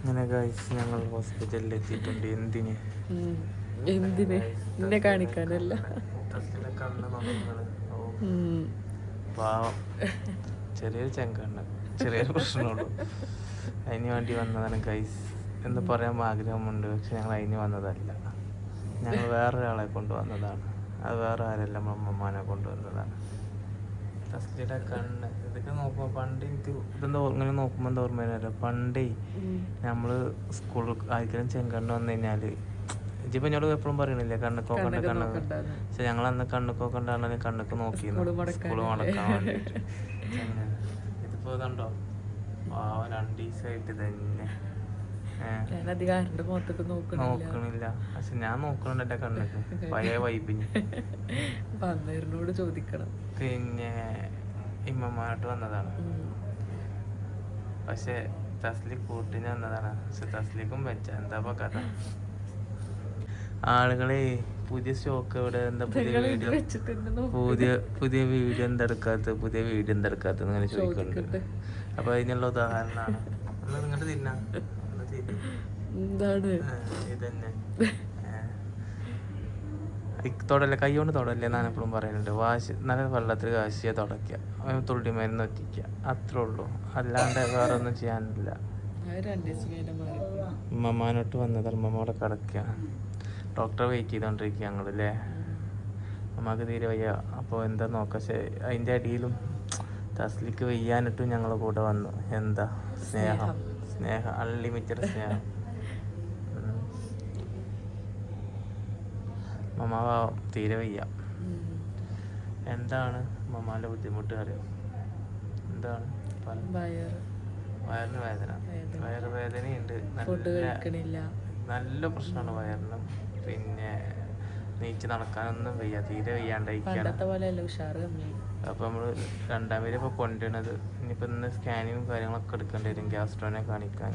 അങ്ങനെ ഗൈസ് ഞങ്ങൾ ഹോസ്പിറ്റലിൽ എത്തിയിട്ടുണ്ട്. എന്തിന് എന്നെ കാണിക്കാനല്ല. കണ്ണ് നോക്കുന്നത്. പാവം ചെറിയൊരു ചെങ്കണ്ണ്, ചെറിയൊരു പ്രശ്നമുള്ളൂ. അതിന് വേണ്ടി വന്നതാണ് ഗൈസ് എന്ന് പറയാൻ ആഗ്രഹമുണ്ട്. പക്ഷെ ഞങ്ങൾ അതിന് വന്നതല്ല, ഞങ്ങൾ വേറൊരാളെ കൊണ്ടുവന്നതാണ്. അത് വേറെ ആരല്ല, അമ്മമാനെ കൊണ്ടുവന്നതാണ്. തസ്ലിയുടെ കണ്ണ് ഇതൊക്കെ നോക്കുമ്പോൾ പണ്ട് എനിക്ക് ഇതെന്താ ഇങ്ങനെ നോക്കുമ്പോൾ എന്താ ഓർമ്മ വരുന്നില്ല. പണ്ടേ നമ്മള് സ്കൂളിൽ ആയിരിക്കും ചെങ്കണ്ണ് വന്നു കഴിഞ്ഞാല് ഇജിപ്പം എന്നോട് എപ്പോഴും പറയണില്ലേ കണ്ണുക്കോക്കണ്ട കണ്ണ്. പക്ഷെ ഞങ്ങൾ അന്ന് കണ്ണുക്കോക്കണ്ടാണെങ്കിലും കണ്ണുക്ക് നോക്കിയിരുന്നു സ്കൂള് മടക്കാൻ വേണ്ടിയിട്ട്. ഇതിപ്പോ ഇതുണ്ടോ പാവം 2 ദിവസമായിട്ട് തന്നെ നോക്കണില്ല. പക്ഷെ ഞാൻ നോക്കണുണ്ട് എന്റെ കണ്ണൊക്കെ പഴയ വൈബിന്. ചോദിക്കണം. പിന്നെ ഇമ്മമായിട്ട് വന്നതാണ്. പക്ഷെ തസ്ലി കൂട്ടിന് വന്നതാണ്. പക്ഷെ തസ്ലിക്കും വെച്ച എന്താ കഥ. ആളുകളെ പുതിയ സ്റ്റോക്ക് ഇവിടെ എന്താ പുതിയ വീഡിയോ എന്തെടുക്കാത്ത ഇങ്ങനെ ചോദിക്കുന്നുണ്ട്. അപ്പൊ അതിനുള്ള ഉദാഹരണമാണ് നിങ്ങോട്ട് തിന്നാ ഇതന്നെ. തൊടല്ലേ, കൈ കൊണ്ട് തൊടല്ലേ ഞാൻ എപ്പോഴും പറയുന്നുണ്ട്. നല്ല വെള്ളത്തിൽ കാശിയെ തുടയ്ക്കുക, തുള്ളി മരുന്ന് എത്തിക്കുക, അത്രേ ഉള്ളൂ. അല്ലാണ്ട് വേറെ ഒന്നും ചെയ്യാനില്ല. ഉമ്മമാനോട്ട് വന്നത് ഉമ്മമ്മോടെ കിടക്കുക. ഡോക്ടറെ വെയിറ്റ് ചെയ്തോണ്ടിരിക്കുക ഞങ്ങളല്ലേ. അമ്മക്ക് തീരെ വയ്യ. അപ്പോൾ എന്താ നോക്കാം. പക്ഷെ അതിൻ്റെ അടിയിലും തസ്ലിക്ക് വെയ്യാനിട്ടും ഞങ്ങളെ കൂടെ വന്നു. എന്താ സ്നേഹം, അൺലിമിറ്റഡ് സ്നേഹം. മമ്മ തീരെ വയ്യ. എന്താണ് മമ്മാൻ്റെ ബുദ്ധിമുട്ട് അറിയോ? എന്താണ്? വയറിന് വേദന, വയറുവേദനയുണ്ട്. നല്ല പ്രശ്നമാണ് വയറിന്. പിന്നെ നീച്ച് നടക്കാനൊന്നും വയ്യ, തീരെ വയ്യാണ്ടായിരിക്കുകയാണ്. അപ്പോൾ നമ്മൾ 2ാം പേര് ഇപ്പോൾ കൊണ്ടുവരുന്നത്. ഇനിയിപ്പോൾ ഇന്ന് സ്കാനിങ്ങും കാര്യങ്ങളൊക്കെ എടുക്കേണ്ടി വരും ഗ്യാസ്ട്രോനെ കാണിക്കാൻ.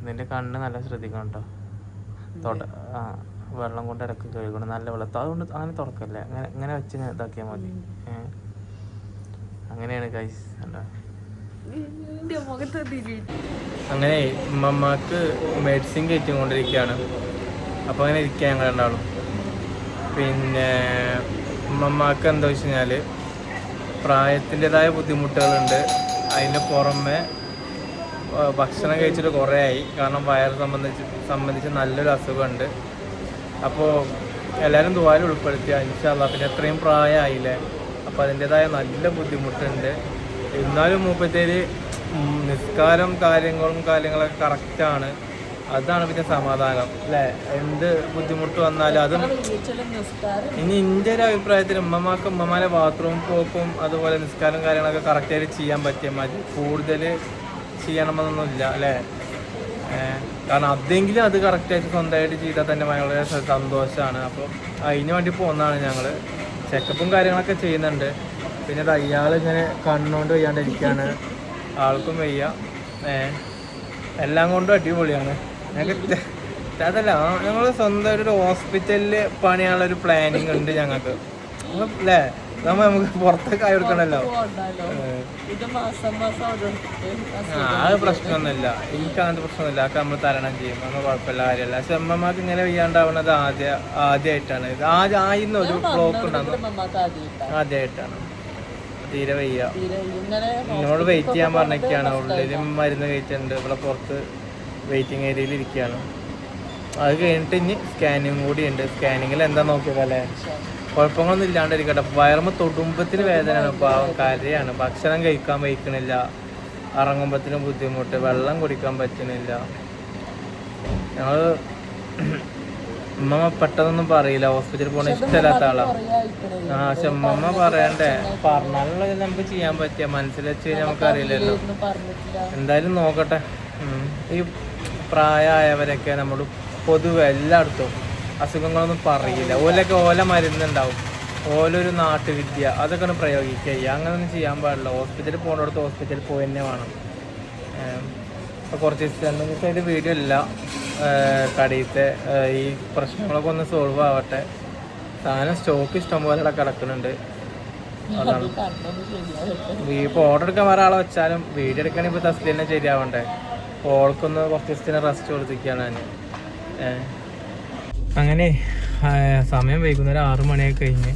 നിന്റെ കണ്ണ് നല്ല ശ്രദ്ധിക്കണം കേട്ടോ. വെള്ളം കൊണ്ട് ഇടയ്ക്ക് കഴുകണം, നല്ല വെള്ളത്തിൽ. അതുകൊണ്ട് അങ്ങനെ തുറക്കല്ലേ, അങ്ങനെ വെച്ച് ഇതാക്കിയാൽ മതി. അങ്ങനെയാണ് ഗൈസ്. അങ്ങനെ ഉമ്മമ്മക്ക് മെഡിസിൻ കയറ്റിക്കൊണ്ടിരിക്കുകയാണ്. അപ്പോൾ അങ്ങനെ ഇരിക്കുക ഞങ്ങൾ രണ്ടാളും. പിന്നെ ഉമ്മമ്മക്ക് എന്താ വെച്ച് കഴിഞ്ഞാൽ പ്രായത്തിൻ്റെതായ ബുദ്ധിമുട്ടുകളുണ്ട്. അതിന് പുറമെ ഭക്ഷണം കഴിച്ചിട്ട് കുറേ ആയി. കാരണം വയറ് സംബന്ധിച്ച് നല്ലൊരു അസുഖമുണ്ട്. അപ്പോൾ എല്ലാവരും ദുആയിൽ ഉൾപ്പെടുത്തിയ ഇൻഷാ അല്ലാഹ്. പിന്നെ എത്രയും പ്രായമായില്ലേ, അപ്പോൾ അതിൻ്റെതായ നല്ല ബുദ്ധിമുട്ടുണ്ട്. എന്നാലും മൂപ്പത്തേര് നിസ്കാരം കാര്യങ്ങളൊക്കെ കറക്റ്റാണ്. അതാണ് പിന്നെ സമാധാനം അല്ലേ. എന്ത് ബുദ്ധിമുട്ട് വന്നാലും അതും. ഇനി എൻ്റെ ഒരു അഭിപ്രായത്തിൽ ഉമ്മമാരെ ബാത്റൂം പോക്കും അതുപോലെ നിസ്കാരം കാര്യങ്ങളൊക്കെ കറക്റ്റായിട്ട് ചെയ്യാൻ പറ്റിയാൽ മതി. കൂടുതൽ ചെയ്യണമെന്നൊന്നുമില്ല അല്ലേ. കാരണം അതെങ്കിലും അത് കറക്റ്റായിട്ട് സ്വന്തമായിട്ട് ചെയ്താൽ തന്നെ വളരെ സന്തോഷമാണ്. അപ്പോൾ അതിന് വേണ്ടി പോകുന്നതാണ് ഞങ്ങൾ. ചെക്കപ്പും കാര്യങ്ങളൊക്കെ ചെയ്യുന്നുണ്ട്. പിന്നെ ഇയാളിങ്ങനെ കണ്ണുകൊണ്ട് വയ്യാണ്ടിരിക്കുകയാണ്. ആൾക്കും വയ്യ. എല്ലാം കൊണ്ടും അടിപൊളിയാണ്. ഞങ്ങൾക്ക് അതല്ല, ഞങ്ങൾ സ്വന്തമായിട്ടൊരു ഹോസ്പിറ്റലിൽ പണിയാനുള്ളൊരു പ്ലാനിങ് ഉണ്ട് ഞങ്ങൾക്ക് അല്ലേ. നമുക്ക് പുറത്തേക്ക് ആയി കൊടുക്കണല്ലോ. അത് പ്രശ്നമൊന്നുമില്ല, എനിക്ക് അങ്ങനത്തെ പ്രശ്നമൊന്നുമില്ല. അതൊക്കെ നമ്മൾ തരണം ചെയ്യും, നമ്മൾ കുഴപ്പമില്ല, കാര്യമല്ല. പക്ഷെ അമ്മമാർക്ക് ഇങ്ങനെ വയ്യാണ്ടാവുന്നത് ആദ്യമായിട്ടാണ്. ഇത് ആയിരുന്നു ഒരു ബ്ലോക്ക് ഉണ്ടാകുന്നു, ആദ്യമായിട്ടാണ്. തീരെ വയ്യ. എന്നോട് വെയിറ്റ് ചെയ്യാൻ പറഞ്ഞൊക്കെയാണ്. ഉള്ളിലും മരുന്ന് കഴിച്ചിട്ടുണ്ട്. ഇവിടെ പുറത്ത് വെയിറ്റിംഗ് ഏരിയയിൽ ഇരിക്കുകയാണ്. അത് കഴിഞ്ഞിട്ട് ഇനി സ്കാനിങ് കൂടി ഉണ്ട്. സ്കാനിങ്ങിൽ എന്താ നോക്കിയതല്ലേ, കുഴപ്പങ്ങളൊന്നും ഇല്ലാണ്ടിരിക്കട്ടെ. വയറുമ്പോൾ തൊടുമ്പത്തിന് വേദനയാണ്, പാവം കരയാണ്. ഭക്ഷണം കഴിക്കാൻ വയ്ക്കണില്ല, ഇറങ്ങുമ്പത്തിന് ബുദ്ധിമുട്ട്, വെള്ളം കുടിക്കാൻ പറ്റണില്ല. ഞങ്ങൾ ഉമ്മ പെട്ടെന്നൊന്നും പറയില്ല, ഹോസ്പിറ്റലിൽ പോകണ ഇഷ്ടമില്ലാത്ത ആളാണ്. പക്ഷെ ഉമ്മ പറയണ്ടേ, പറഞ്ഞാലുള്ള നമുക്ക് ചെയ്യാൻ പറ്റിയ മനസ്സിൽ വെച്ച് കഴിഞ്ഞാൽ നമുക്കറിയില്ലല്ലോ. എന്തായാലും നോക്കട്ടെ. ഈ പ്രായമായവരൊക്കെ നമ്മൾ പൊതുവെ എല്ലായിടത്തും അസുഖങ്ങളൊന്നും പറയില്ല. ഓല മരുന്നുണ്ടാവും, ഓലൊരു നാട്ടുവിദ്യ അതൊക്കെ പ്രയോഗിക്കുക. അങ്ങനെയൊന്നും ചെയ്യാൻ പാടില്ല. ഹോസ്പിറ്റലിൽ പോകേണ്ടടുത്ത് ഹോസ്പിറ്റലിൽ പോയി തന്നെ വേണം. ഇപ്പോൾ കുറച്ച് 2 ദിവസമായിട്ട് വീഡിയോ ഇല്ല. കടയിലത്തെ ഈ പ്രശ്നങ്ങളൊക്കെ ഒന്ന് സോൾവ് ആവട്ടെ. സാധനം സ്റ്റോക്ക് ഇഷ്ടംപോലെ കിടക്കുന്നുണ്ട്. അതാണ് ഇപ്പോൾ ഓർഡർ എടുക്കാൻ വേറെ ആളെ വെച്ചാലും വീഡിയോ എടുക്കുകയാണെങ്കിൽ ഇപ്പോൾ തസ്ലി തന്നെ ശരിയാവണ്ടേ. ഓൾക്കൊന്ന് കുറച്ച് ദിവസത്തിന് റെസ്റ്റ് കൊടുത്തിരിക്കുകയാണ് ഞാൻ. അങ്ങനെ സമയം വൈകുന്നേരം 6 മണിയൊക്കെ കഴിഞ്ഞ്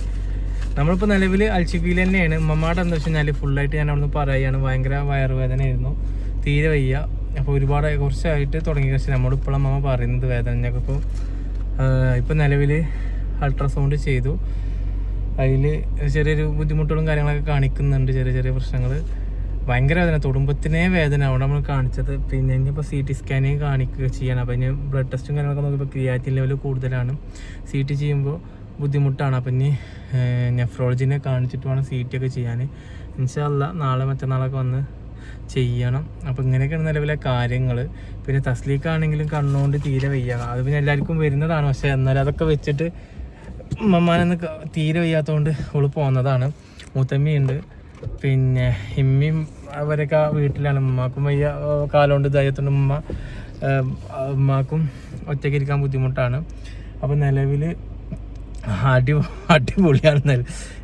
നമ്മളിപ്പോൾ നിലവിൽ അൽച്ചിഫിയിൽ തന്നെയാണ്. ഉമ്മമാടെ എന്താ വെച്ച് കഴിഞ്ഞാൽ ഫുള്ളായിട്ട് ഞാൻ അവിടെ നിന്ന് പറയുകയാണ്, ഭയങ്കര വയറുവേദനയായിരുന്നു, തീരെ വയ്യ. അപ്പോൾ ഒരുപാട് കുറച്ചായിട്ട് തുടങ്ങി വെച്ചാൽ നമ്മളിപ്പോൾ അമ്മ പറയുന്നത് വേദന. ഞങ്ങൾക്ക് ഇപ്പോൾ നിലവിൽ അൾട്രാസൗണ്ട് ചെയ്തു, അതിൽ ചെറിയൊരു ബുദ്ധിമുട്ടുകളും കാര്യങ്ങളൊക്കെ കാണിക്കുന്നുണ്ട്, ചെറിയ ചെറിയ പ്രശ്നങ്ങൾ. ഭയങ്കര വേദന, തൊടുമ്പത്തിനേ വേദന. അവിടെ നമ്മൾ കാണിച്ചത്. പിന്നെ ഇനിയിപ്പോൾ CT സ്കാനിങ് കാണിക്കുക ചെയ്യണം. അപ്പോൾ ഇനി ബ്ലഡ് ടെസ്റ്റും കാര്യങ്ങളൊക്കെ നോക്കിയപ്പോൾ ക്രിയാറ്റിൻ ലെവൽ കൂടുതലാണ്. CT ചെയ്യുമ്പോൾ ബുദ്ധിമുട്ടാണ്. അപ്പം ഇനി നെഫ്രോളജിനെ കാണിച്ചിട്ട് വേണം CT ഒക്കെ ചെയ്യാൻ. ഇൻഷാ അല്ലാഹ് നാളെ മറ്റന്നാളൊക്കെ വന്ന് ചെയ്യണം. അപ്പോൾ ഇങ്ങനെയൊക്കെയാണ് നിലവിലെ കാര്യങ്ങൾ. പിന്നെ തസ്ലീക്കാണെങ്കിലും കണ്ണുകൊണ്ട് തീരെ വയ്യ. അത് പിന്നെ എല്ലാവർക്കും വരുന്നതാണ്. പക്ഷേ എന്നാലും അതൊക്കെ വെച്ചിട്ട് ഉമ്മമാനൊന്ന് തീരെ വയ്യാത്തതുകൊണ്ട് അവള് പോകുന്നതാണ്. മൂത്തമ്മയുണ്ട്, പിന്നെ ഇമ്മയും അവരൊക്കെ വീട്ടിലാണ്. ഉമ്മാക്കും വയ്യ, കാലുകൊണ്ട് ധൈര്യത്തോണ്ട് ഉമ്മാക്കും ഒറ്റയ്ക്ക് ഇരിക്കാൻ ബുദ്ധിമുട്ടാണ്. അപ്പോൾ നിലവിൽ അടിപൊളിയാണ്.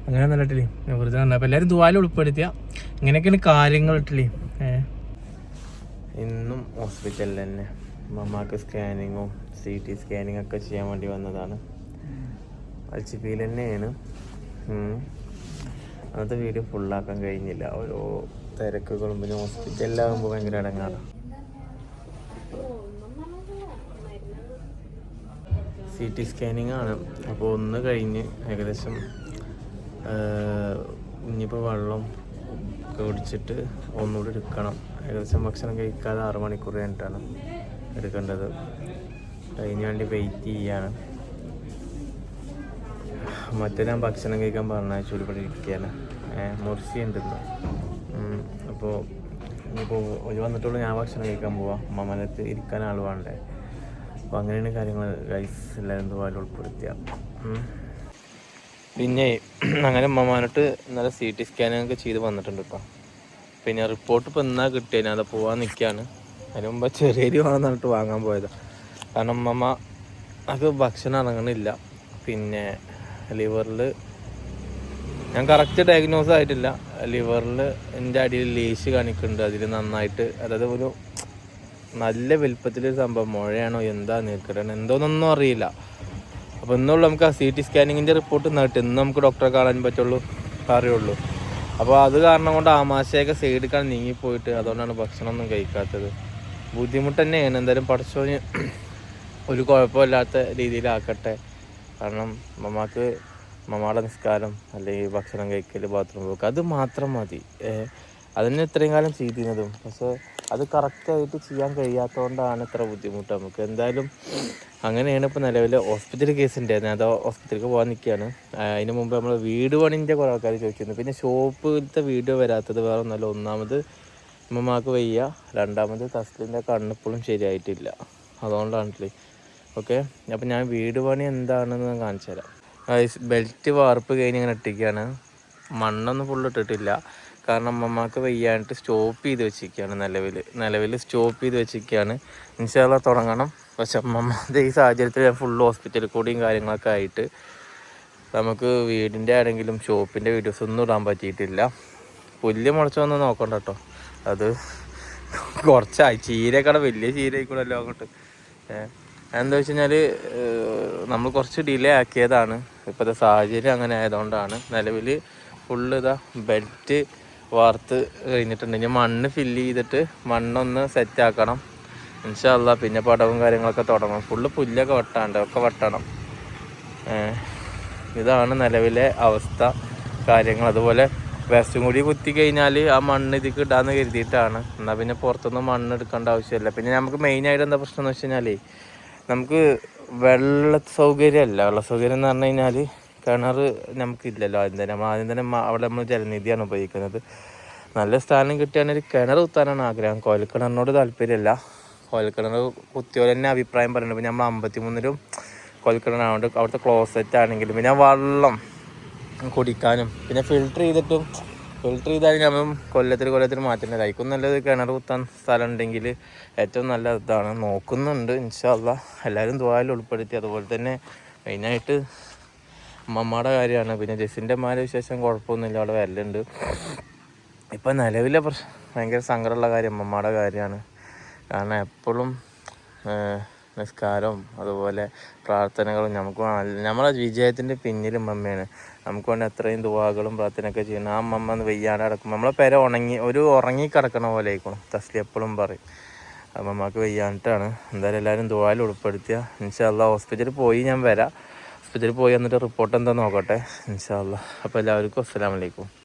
അങ്ങനെ നല്ല ഇട്ടില്ലേ വെറുതെ വന്നത്. അപ്പോൾ എല്ലാവരും ദുആയിൽ ഉൾപ്പെടുത്തിയ ഇങ്ങനെയൊക്കെയാണ് കാര്യങ്ങൾ ഇട്ടില്ലേ. ഇന്നും ഹോസ്പിറ്റലിൽ തന്നെ ഉമ്മാക്ക് സ്കാനിങ്ങും CT സ്കാനിങ് ഒക്കെ ചെയ്യാൻ വേണ്ടി വന്നതാണ്. അൽച്ചിഫിയിൽ തന്നെയാണ്. അന്നത്തെ വീഡിയോ ഫുള്ളാക്കാൻ കഴിഞ്ഞില്ല, ഓരോ തിരക്കുകളും. പിന്നെ ഹോസ്പിറ്റലിലാകുമ്പോൾ ഭയങ്കര ഇടങ്ങാറാണ്. CT സ്കാനിങ് ആണ്. അപ്പോൾ ഒന്ന് കഴിഞ്ഞ് ഏകദേശം ഇനിയിപ്പോൾ വെള്ളം കുടിച്ചിട്ട് ഒന്നുകൂടി എടുക്കണം. ഏകദേശം ഭക്ഷണം കഴിക്കാതെ 6 മണിക്കൂർ കഴിഞ്ഞിട്ടാണ് എടുക്കേണ്ടത്. അതിന് വേണ്ടി വെയിറ്റ് ചെയ്യാണ്. മറ്റേ ഞാൻ ഭക്ഷണം കഴിക്കാൻ പറഞ്ഞാൽ ചുരുപടി ഇരിക്കുകയാണ്. മുർസി ഉണ്ടെന്ന്. അപ്പോൾ ഇനിയിപ്പോൾ ഒരു വന്നിട്ടുള്ളൂ, ഞാൻ ഭക്ഷണം കഴിക്കാൻ പോവാം. ഉമ്മമനത്ത് ഇരിക്കാൻ ആൾ വേണ്ടേ. അപ്പോൾ അങ്ങനെയാണ് കാര്യങ്ങൾ ഗൈസ്. എല്ലാവരും ദുആയിൽ ഉൾപ്പെടുത്തിയ. പിന്നെ അങ്ങനെ ഉമ്മമാനോട്ട് ഇന്നലെ CT സ്കാനിങ്ങൊക്കെ ചെയ്ത് വന്നിട്ടുണ്ട് കേട്ടോ. പിന്നെ റിപ്പോർട്ട് ഇപ്പോൾ എന്നാ കിട്ടിയ ഞാൻ അത് പോകാൻ നിൽക്കുകയാണ്. അതിന് മുമ്പ് ചെറിയ വേണമെന്ന് പറഞ്ഞിട്ട് വാങ്ങാൻ പോയതാണ്. കാരണം ഉമ്മ അത് ഭക്ഷണം ഇറങ്ങണില്ല. പിന്നെ ലിവറിൽ ഞാൻ കറക്റ്റ് ഡയഗ്നോസ് ആയിട്ടില്ല. ലിവറിൽ എൻ്റെ അടിയിൽ ലേശ് കാണിക്കുന്നുണ്ട്. അതിൽ നന്നായിട്ട്, അതായത് ഒരു നല്ല വലുപ്പത്തിലൊരു സംഭവം, മുഴയാണോ എന്താ നീർക്കെട്ടാണ് എന്തോന്നൊന്നും അറിയില്ല. അപ്പോൾ ഇന്നുള്ളൂ നമുക്ക് ആ CT സ്കാനിങ്ങിൻ്റെ റിപ്പോർട്ട് നട്ട് ഇന്ന് നമുക്ക് ഡോക്ടറെ കാണാൻ പറ്റുള്ളൂ, അറിയുള്ളൂ. അപ്പോൾ അത് കാരണം കൊണ്ട് ആമാശയൊക്കെ സൈഡിലേക്കാണ് നീങ്ങിപ്പോയിട്ട് അതുകൊണ്ടാണ് ഭക്ഷണമൊന്നും കഴിക്കാത്തത്. ബുദ്ധിമുട്ട് തന്നെയാണ്. എന്തായാലും പഠിച്ചോന് ഒരു കുഴപ്പമില്ലാത്ത രീതിയിലാക്കട്ടെ. കാരണം മമ്മാടെ നിസ്കാരം അല്ലെങ്കിൽ ഭക്ഷണം കഴിക്കൽ, ബാത്റൂം പോക്ക്, അത് മാത്രം മതി. അതിന് ഇത്രയും കാലം ചെയ്തിരുന്നതും. പക്ഷേ അത് കറക്റ്റായിട്ട് ചെയ്യാൻ കഴിയാത്തതുകൊണ്ടാണ് ഇത്ര ബുദ്ധിമുട്ട് നമുക്ക്. എന്തായാലും അങ്ങനെയാണ് ഇപ്പോൾ നിലവിൽ ഹോസ്പിറ്റൽ കേസ് ഉണ്ടായിരുന്നത്. അത് ഹോസ്പിറ്റലിലേക്ക് പോകാൻ നിൽക്കുകയാണ്. അതിന് മുമ്പ് നമ്മൾ വീട് പണിൻ്റെ കുറേ ആൾക്കാർ ചോദിച്ചിരുന്നു. പിന്നെ ഷോപ്പിലത്തെ വീഡിയോ വരാത്തത് വേറെ ഒന്നല്ല. ഒന്നാമത് ഉമ്മമാക്ക് വയ്യ, രണ്ടാമത് തസ്ലിൻ്റെ കണ്ണിപ്പോഴും ശരിയായിട്ടില്ല, അതുകൊണ്ടാണല്ലേ. ഓക്കെ, അപ്പോൾ ഞാൻ വീട് പണി എന്താണെന്ന് ഞാൻ കാണിച്ചു തരാം. ബെൽറ്റ് വാർപ്പ് കഴിഞ്ഞ് ഇങ്ങനെ ഇട്ടിരിക്കുകയാണ്. മണ്ണൊന്നും ഫുള്ള് ഇട്ടിട്ടില്ല. കാരണം അമ്മമാർക്ക് വയ്യാണ്ട് സ്റ്റോപ്പ് ചെയ്ത് വെച്ചിരിക്കുകയാണ്. നിലവിൽ സ്റ്റോപ്പ് ചെയ്ത് വെച്ചിരിക്കുകയാണ്. ഇൻഷാ അല്ലാഹ് തുടങ്ങണം. പക്ഷെ അമ്മമ്മയുടെ ഈ സാഹചര്യത്തിൽ ഫുള്ള് ഹോസ്പിറ്റൽ കൂടിയും കാര്യങ്ങളൊക്കെ ആയിട്ട് നമുക്ക് വീടിൻ്റെ ആണെങ്കിലും ഷോപ്പിൻ്റെ വീഡിയോസ് ഒന്നും ഇടാൻ പറ്റിയിട്ടില്ല. പുല്ല് മുളച്ചൊന്നും നോക്കണ്ട കേട്ടോ. അത് കുറച്ചായി, ചീരക്കട വലിയ ചീരയിക്കൂടല്ലോ അങ്ങോട്ട്. എന്താ വെച്ച് കഴിഞ്ഞാൽ നമ്മൾ കുറച്ച് ഡിലേ ആക്കിയതാണ്. ഇപ്പോഴത്തെ സാഹചര്യം അങ്ങനെ ആയതുകൊണ്ടാണ്. നിലവിൽ ഫുള്ള് ഇതാ ബെൽറ്റ് വാർത്ത് കഴിഞ്ഞിട്ടുണ്ട്. ഇനി മണ്ണ് ഫില്ല് ചെയ്തിട്ട് മണ്ണൊന്ന് സെറ്റാക്കണം ഇൻഷാ അല്ലാഹ്. പിന്നെ പടവും കാര്യങ്ങളൊക്കെ തുടങ്ങും. ഫുള്ള് പുല്ലൊക്കെ ഒക്കെ വെട്ടണം. ഇതാണ് നിലവിലെ അവസ്ഥ കാര്യങ്ങൾ. അതുപോലെ വേസ്റ്റും കൂടി കുത്തി കഴിഞ്ഞാൽ ആ മണ്ണ് ഇതിക്ക് ഇടാന്ന് കരുതിയിട്ടാണ്. എന്നാൽ പിന്നെ പുറത്തൊന്നും മണ്ണ് എടുക്കേണ്ട ആവശ്യമില്ല. പിന്നെ നമുക്ക് മെയിനായിട്ട് എന്താ പ്രശ്നം എന്ന് വെച്ച് കഴിഞ്ഞാൽ നമുക്ക് വെള്ള സൗകര്യം എന്ന് പറഞ്ഞു കഴിഞ്ഞാൽ കിണർ നമുക്കില്ലല്ലോ. ആദ്യം തന്നെ അവിടെ നമ്മൾ ജലനിധിയാണ് ഉപയോഗിക്കുന്നത്. നല്ല സ്ഥാനം കിട്ടുകയാണെങ്കിൽ കിണർ കുത്താനാണ് ആഗ്രഹം. കോയൽക്കിണറിനോട് താല്പര്യമില്ല. കോയൽക്കിണർ കുത്തിയോലെ തന്നെ അഭിപ്രായം പറയുന്നുണ്ട്. പിന്നെ നമ്മൾ 53-ലും കോയൽക്കിണറാണ്. അവിടുത്തെ ക്ലോസറ്റ് ആണെങ്കിലും പിന്നെ വെള്ളം കുടിക്കാനും പിന്നെ ഫിൽറ്റർ ചെയ്താലും നമ്മൾ കൊല്ലത്തിൽ മാറ്റുന്നത്. അതിക്കും നല്ലത് കിണർ കുത്താൻ സ്ഥലം ഉണ്ടെങ്കിൽ ഏറ്റവും നല്ല ഇതാണ്. നോക്കുന്നുണ്ട് ഇൻഷാ അല്ലാഹ്. എല്ലാവരും ദുആയിൽ ഉൾപ്പെടുത്തി. അതുപോലെ തന്നെ മെയിനായിട്ട് ഉമ്മമ്മയുടെ കാര്യമാണ്. പിന്നെ ജെസ്സിൻ്റെ അമ്മയുടെ വിശേഷം കുഴപ്പമൊന്നുമില്ല, അവിടെ വരലുണ്ട്. ഇപ്പം നിലവിലെ ഭയങ്കര സങ്കടമുള്ള കാര്യം ഉമ്മമ്മയുടെ കാര്യമാണ്. കാരണം എപ്പോഴും നിസ്കാരവും അതുപോലെ പ്രാർത്ഥനകളും നമ്മളെ വിജയത്തിൻ്റെ പിന്നിലും മമ്മയാണ്. നമുക്ക് വേണ്ടി അത്രയും ദുആകളും പ്രാർത്ഥനയൊക്കെ ചെയ്യുന്നത്. ആ മമ്മ ഒന്ന് വെയ്യാണ്ട് കിടക്കുമ്പോൾ നമ്മളെ പേരെ ഉറങ്ങി കിടക്കണ പോലെ ആയിക്കണം. തസ്ലി എപ്പോഴും പറയും മമ്മക്ക് വെയ്യാണ്ടിട്ടാണ്. എന്തായാലും എല്ലാവരും ദുആയിൽ ഉൾപ്പെടുത്തുക. ഇൻഷാ അല്ലാഹ് ഹോസ്പിറ്റലിൽ പോയി ഞാൻ വരാം. ഹോസ്പിറ്റലിൽ പോയി എന്നിട്ട് റിപ്പോർട്ട് എന്താ നോക്കട്ടെ ഇൻഷാ അല്ലാഹ്. അപ്പോൾ എല്ലാവർക്കും അസ്സലാമു അലൈക്കും.